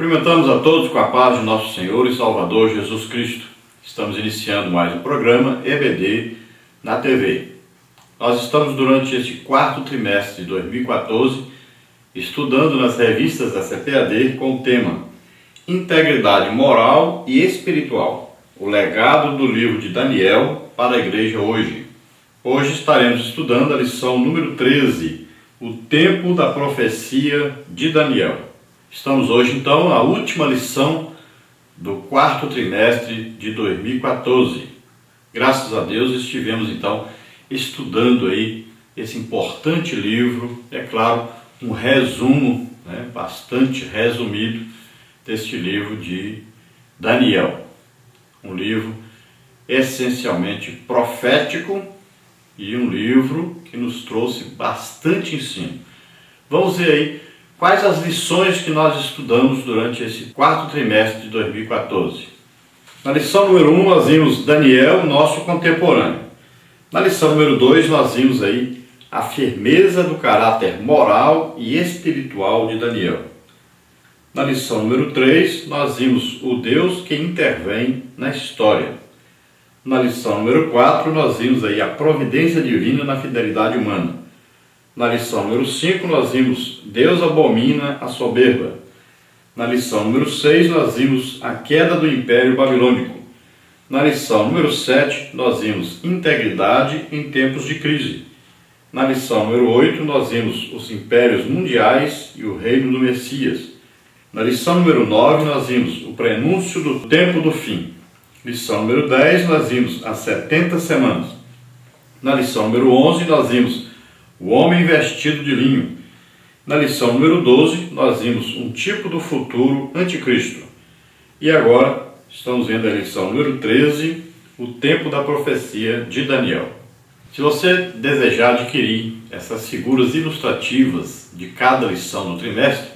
Cumprimentamos a todos com a paz de nosso Senhor e Salvador Jesus Cristo. Estamos iniciando mais um programa EBD na TV. Nós estamos durante este quarto trimestre de 2014 estudando nas revistas da CPAD com o tema Integridade Moral e Espiritual, o legado do livro de Daniel para a igreja hoje. Hoje estaremos estudando a lição número 13, o tempo da profecia de Daniel. Estamos hoje então na última lição do quarto trimestre de 2014. Graças a Deus estivemos então estudando aí esse importante livro, é claro, um resumo, bastante resumido deste livro de Daniel. Um livro essencialmente profético e um livro que nos trouxe bastante ensino. Vamos ver aí quais as lições que nós estudamos durante esse quarto trimestre de 2014. Na lição número 1 nós vimos Daniel, nosso contemporâneo. Na lição número 2 nós vimos aí a firmeza do caráter moral e espiritual de Daniel. Na lição número 3 nós vimos o Deus que intervém na história. Na lição número 4 nós vimos aí a providência divina na fidelidade humana. Na lição número 5 nós vimos Deus abomina a soberba. Na lição número 6 nós vimos a queda do Império Babilônico. Na lição número 7 nós vimos integridade em tempos de crise. Na lição número 8 nós vimos os impérios mundiais e o reino do Messias. Na lição número 9 nós vimos o prenúncio do tempo do fim. Lição número 10 nós vimos as 70 semanas. Na lição número 11 nós vimos o homem vestido de linho. Na lição número 12, nós vimos um tipo do futuro anticristo. E agora, estamos vendo a lição número 13, o tempo da profecia de Daniel. Se você desejar adquirir essas figuras ilustrativas de cada lição do trimestre,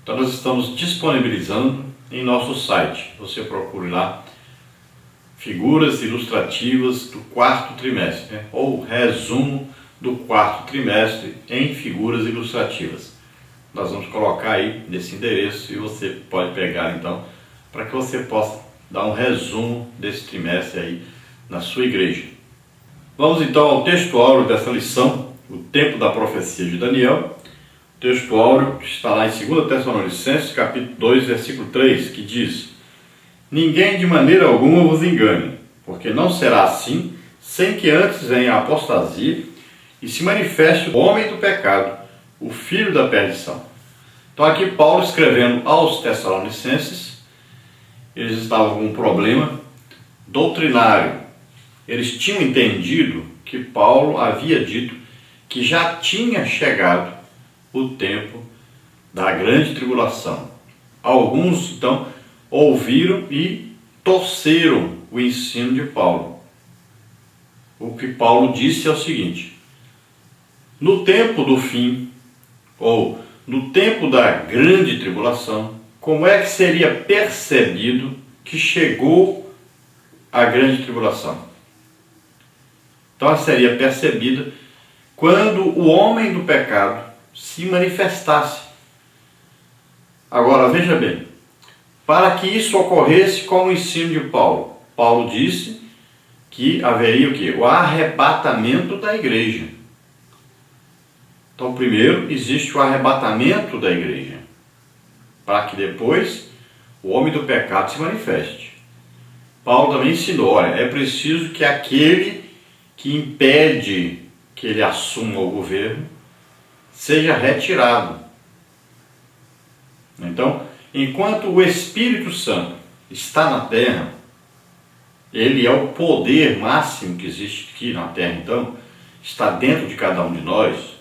então nós estamos disponibilizando em nosso site. Você procure lá figuras ilustrativas do quarto trimestre, ou resumo do quarto trimestre em figuras ilustrativas. Nós vamos colocar aí nesse endereço e você pode pegar então para que você possa dar um resumo desse trimestre aí na sua igreja. Vamos então ao texto áureo dessa lição, o tempo da profecia de Daniel. O texto áureo está lá em 2 Tessalonicenses, capítulo 2, versículo 3, que diz: Ninguém de maneira alguma vos engane, porque não será assim, sem que antes venha a apostasia e se manifeste o homem do pecado, o filho da perdição. Então aqui Paulo escrevendo aos Tessalonicenses, eles estavam com um problema doutrinário. Eles tinham entendido que Paulo havia dito que já tinha chegado o tempo da grande tribulação. Alguns então ouviram e torceram o ensino de Paulo. O que Paulo disse é o seguinte: no tempo do fim, ou no tempo da grande tribulação, como é que seria percebido que chegou a grande tribulação? Então ela seria percebida quando o homem do pecado se manifestasse. Agora veja bem, para que isso ocorresse com o ensino de Paulo, Paulo disse que haveria o quê? O arrebatamento da igreja. Então, primeiro, existe o arrebatamento da igreja, para que depois o homem do pecado se manifeste. Paulo também ensinou, é preciso que aquele que impede que ele assuma o governo seja retirado. Então, enquanto o Espírito Santo está na terra, ele é o poder máximo que existe aqui na terra, então, está dentro de cada um de nós.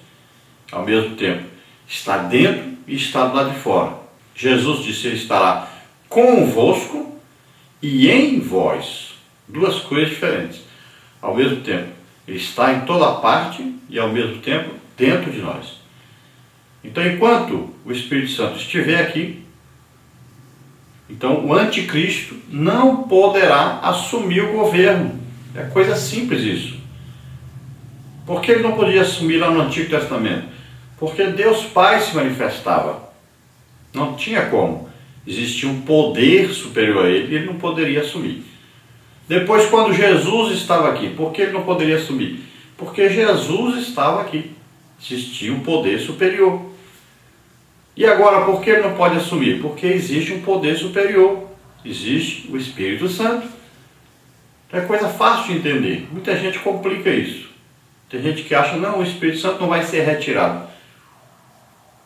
Ao mesmo tempo, está dentro e está do lado de fora. Jesus disse, ele estará convosco e em vós. Duas coisas diferentes. Ao mesmo tempo, ele está em toda parte e ao mesmo tempo dentro de nós. Então, enquanto o Espírito Santo estiver aqui, então o anticristo não poderá assumir o governo. É coisa simples isso. Por que ele não podia assumir lá no Antigo Testamento? Porque Deus Pai se manifestava. Não tinha como. Existia um poder superior a ele e ele não poderia assumir. Depois, quando Jesus estava aqui, por que ele não poderia assumir? Porque Jesus estava aqui. Existia um poder superior. E agora, por que ele não pode assumir? Porque existe um poder superior. Existe o Espírito Santo. É coisa fácil de entender. Muita gente complica isso. Tem gente que acha, não, o Espírito Santo não vai ser retirado.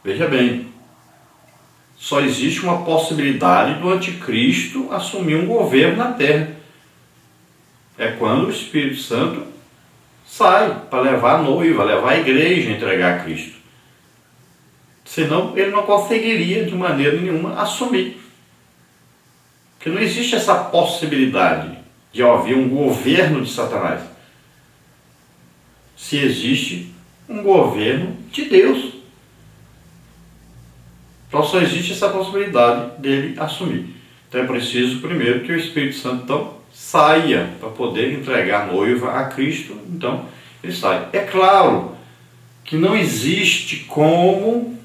Veja bem, só existe uma possibilidade do anticristo assumir um governo na terra. É quando o Espírito Santo sai para levar a noiva, levar a igreja a entregar a Cristo. Senão ele não conseguiria de maneira nenhuma assumir. Porque não existe essa possibilidade de haver um governo de Satanás. Se existe um governo de Deus. Então só existe essa possibilidade dele assumir. Então é preciso primeiro que o Espírito Santo então saia para poder entregar a noiva a Cristo. Então ele sai. É claro que não existe como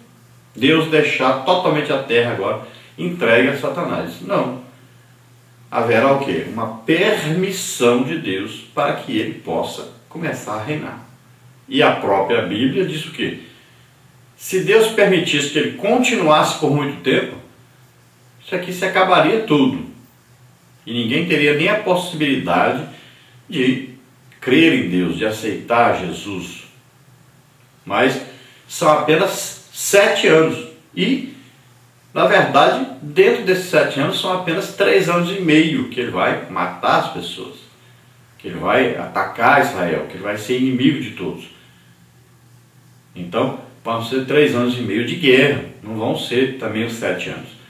Deus deixar totalmente a terra agora entregue a Satanás. Não. Haverá o quê? Uma permissão de Deus para que ele possa começar a reinar. E a própria Bíblia diz o quê? Se Deus permitisse que ele continuasse por muito tempo, isso aqui se acabaria tudo. E ninguém teria nem a possibilidade de crer em Deus, de aceitar Jesus. Mas são apenas 7 anos. E, na verdade, dentro desses 7 anos, são apenas 3 anos e meio que ele vai matar as pessoas. Que ele vai atacar Israel, que ele vai ser inimigo de todos. Então, vão ser 3 anos e meio de guerra, não vão ser também os 7 anos.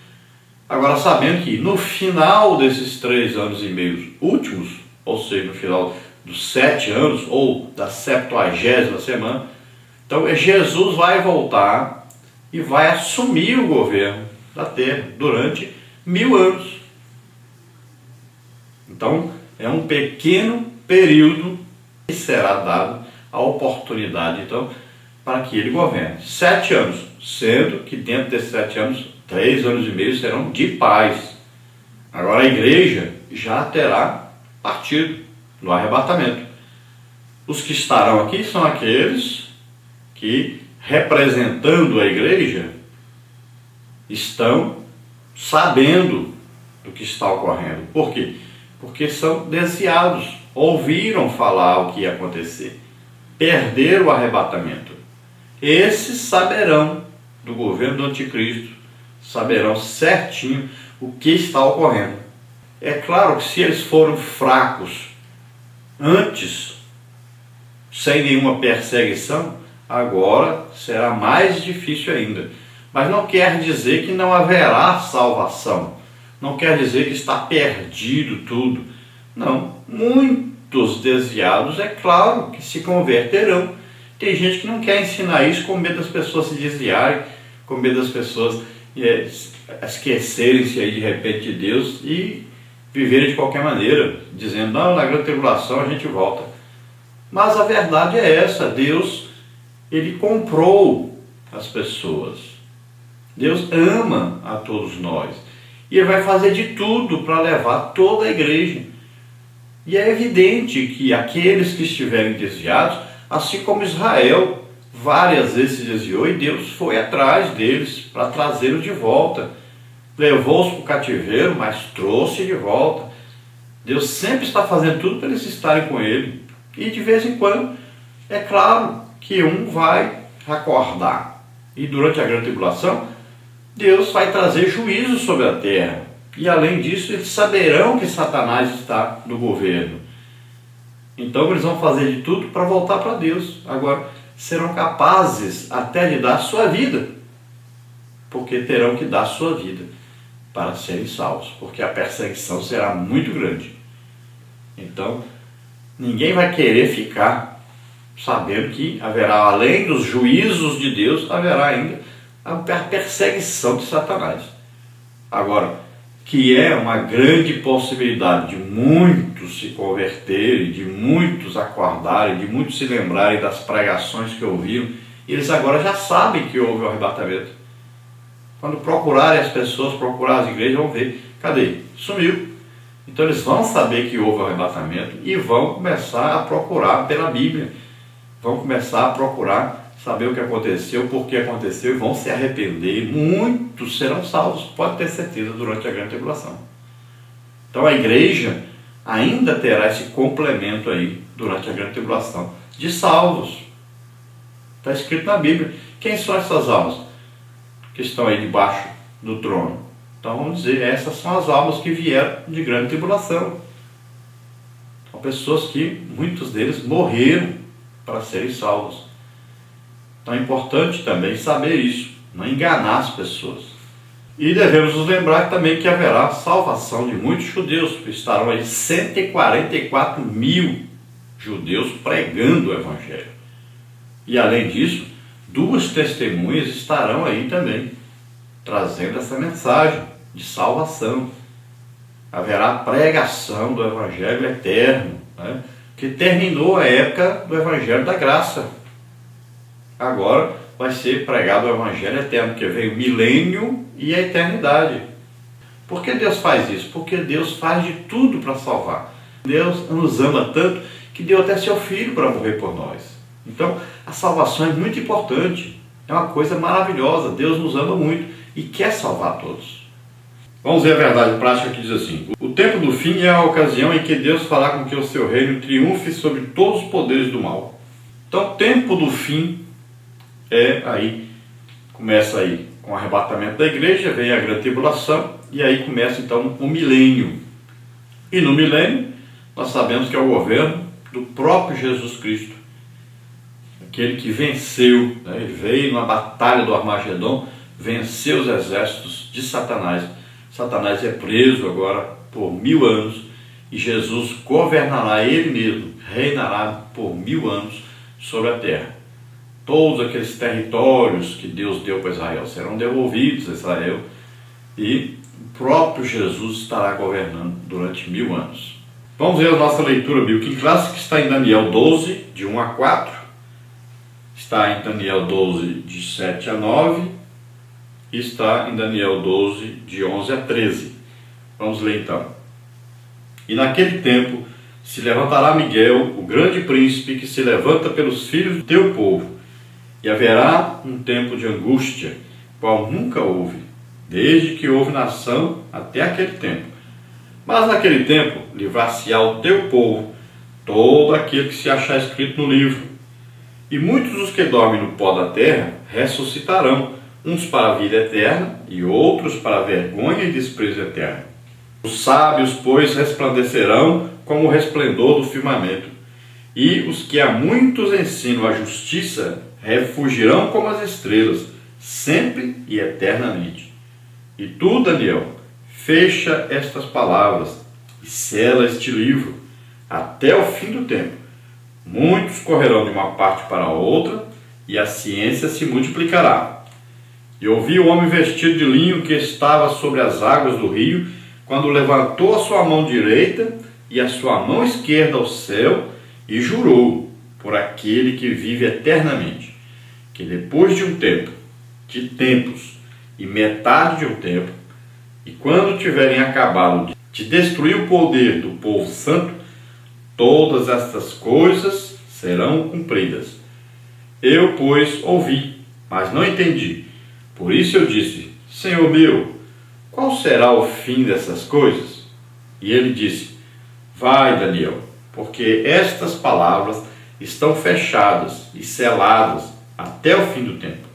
Agora, sabendo que no final desses 3 anos e meio últimos, ou seja, no final dos 7 anos, ou da 70ª semana, então Jesus vai voltar e vai assumir o governo da terra durante 1000 anos. Então, é um pequeno período que será dado a oportunidade, então, para que ele governe. 7 anos, sendo que dentro desses 7 anos, 3 anos e meio serão de paz. Agora a igreja já terá partido no arrebatamento. Os que estarão aqui são aqueles que, representando a igreja, estão sabendo do que está ocorrendo. Por quê? Porque são desviados, ouviram falar o que ia acontecer, perderam o arrebatamento. Esses saberão do governo do anticristo, saberão certinho o que está ocorrendo. É claro que se eles foram fracos antes, sem nenhuma perseguição, agora será mais difícil ainda. Mas não quer dizer que não haverá salvação. Não quer dizer que está perdido tudo. Não. Muitos desviados, é claro, que se converterão. Tem gente que não quer ensinar isso com medo das pessoas se desviarem, com medo das pessoas esquecerem-se aí de repente de Deus e viverem de qualquer maneira, dizendo, não, na grande tribulação a gente volta. Mas a verdade é essa, Deus, ele comprou as pessoas. Deus ama a todos nós. E ele vai fazer de tudo para levar toda a igreja. E é evidente que aqueles que estiverem desviados, assim como Israel, várias vezes se desviou e Deus foi atrás deles para trazê-los de volta. Levou-os para o cativeiro, mas trouxe de volta. Deus sempre está fazendo tudo para eles estarem com ele. E de vez em quando, é claro que um vai acordar. E durante a grande tribulação, Deus vai trazer juízo sobre a terra. E além disso, eles saberão que Satanás está no governo. Então eles vão fazer de tudo para voltar para Deus. Agora, serão capazes até de dar sua vida, porque terão que dar sua vida para serem salvos, porque a perseguição será muito grande. Então, ninguém vai querer ficar sabendo que haverá, além dos juízos de Deus, haverá ainda a perseguição de Satanás. Agora, que é uma grande possibilidade de muitos se converterem, de muitos acordarem, de muitos se lembrarem das pregações que ouviram, e eles agora já sabem que houve o arrebatamento. Quando procurarem as pessoas, procurar as igrejas, vão ver, cadê? Sumiu. Então eles vão saber que houve arrebatamento e vão começar a procurar pela Bíblia. Vão começar a procurar saber o que aconteceu, por que aconteceu, e vão se arrepender. Muitos serão salvos, pode ter certeza, durante a grande tribulação. Então a igreja ainda terá esse complemento aí, durante a grande tribulação, de salvos. Está escrito na Bíblia. Quem são essas almas que estão aí debaixo do trono? Então vamos dizer, essas são as almas que vieram de grande tribulação. São pessoas que, muitos deles, morreram para serem salvos. Então é importante também saber isso, não enganar as pessoas. E devemos nos lembrar também que haverá salvação de muitos judeus, estarão aí 144 mil judeus pregando o Evangelho. E além disso, 2 testemunhas estarão aí também, trazendo essa mensagem de salvação. Haverá pregação do Evangelho eterno, né? Que terminou a época do Evangelho da Graça. Agora vai ser pregado o Evangelho eterno, que veio o milênio e a eternidade. Por que Deus faz isso? Porque Deus faz de tudo para salvar. Deus nos ama tanto que deu até seu Filho para morrer por nós. Então, a salvação é muito importante, é uma coisa maravilhosa. Deus nos ama muito e quer salvar todos. Vamos ver a verdade prática que diz assim: o tempo do fim é a ocasião em que Deus fará com que o seu reino triunfe sobre todos os poderes do mal. Então, o tempo do fim começa aí com o arrebatamento da igreja, vem a grande tribulação, e aí começa então o milênio. E no milênio, nós sabemos que é o governo do próprio Jesus Cristo, aquele que venceu, né? Ele veio na batalha do Armagedon, venceu os exércitos de Satanás. Satanás é preso agora por 1000 anos, e Jesus governará ele mesmo, reinará por 1000 anos sobre a terra. Todos aqueles territórios que Deus deu para Israel serão devolvidos a Israel, e o próprio Jesus estará governando durante 1000 anos. Vamos ver a nossa leitura bíblica em classe, que está em Daniel 12, de 1 a 4, está em Daniel 12, de 7 a 9, e está em Daniel 12, de 11 a 13. Vamos ler então. E naquele tempo se levantará Miguel, o grande príncipe, que se levanta pelos filhos do teu povo, e haverá um tempo de angústia, qual nunca houve, desde que houve nação até aquele tempo. Mas naquele tempo livrar-se-á o teu povo, todo aquele que se achar escrito no livro. E muitos dos que dormem no pó da terra ressuscitarão, uns para a vida eterna e outros para a vergonha e desprezo eterno. Os sábios, pois, resplandecerão como o resplendor do firmamento, e os que a muitos ensinam a justiça refugirão como as estrelas, sempre e eternamente. E tu, Daniel, fecha estas palavras e sela este livro até o fim do tempo. Muitos correrão de uma parte para a outra, e a ciência se multiplicará. E ouvi o homem vestido de linho que estava sobre as águas do rio, quando levantou a sua mão direita e a sua mão esquerda ao céu, e jurou por aquele que vive eternamente, que depois de um tempo, de tempos e metade de um tempo, e quando tiverem acabado de destruir o poder do povo santo, todas estas coisas serão cumpridas. Eu, pois, ouvi, mas não entendi. Por isso eu disse: Senhor meu, qual será o fim dessas coisas? E ele disse: Vai, Daniel, porque estas palavras estão fechadas e seladas até o fim do tempo.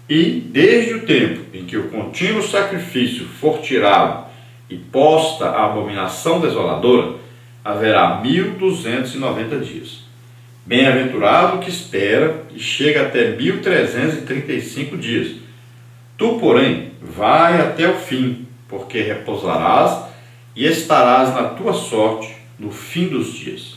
E desde o tempo em que o contínuo sacrifício for tirado e posta a abominação desoladora, haverá 1290 dias. Bem-aventurado o que espera e chega até 1335 dias. Tu, porém, vai até o fim, porque repousarás e estarás na tua sorte no fim dos dias.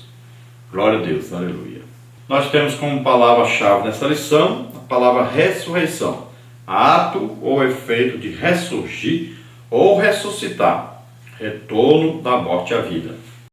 Glória a Deus, aleluia. Nós temos como palavra-chave nessa lição a palavra ressurreição, ato ou efeito de ressurgir ou ressuscitar, retorno da morte à vida.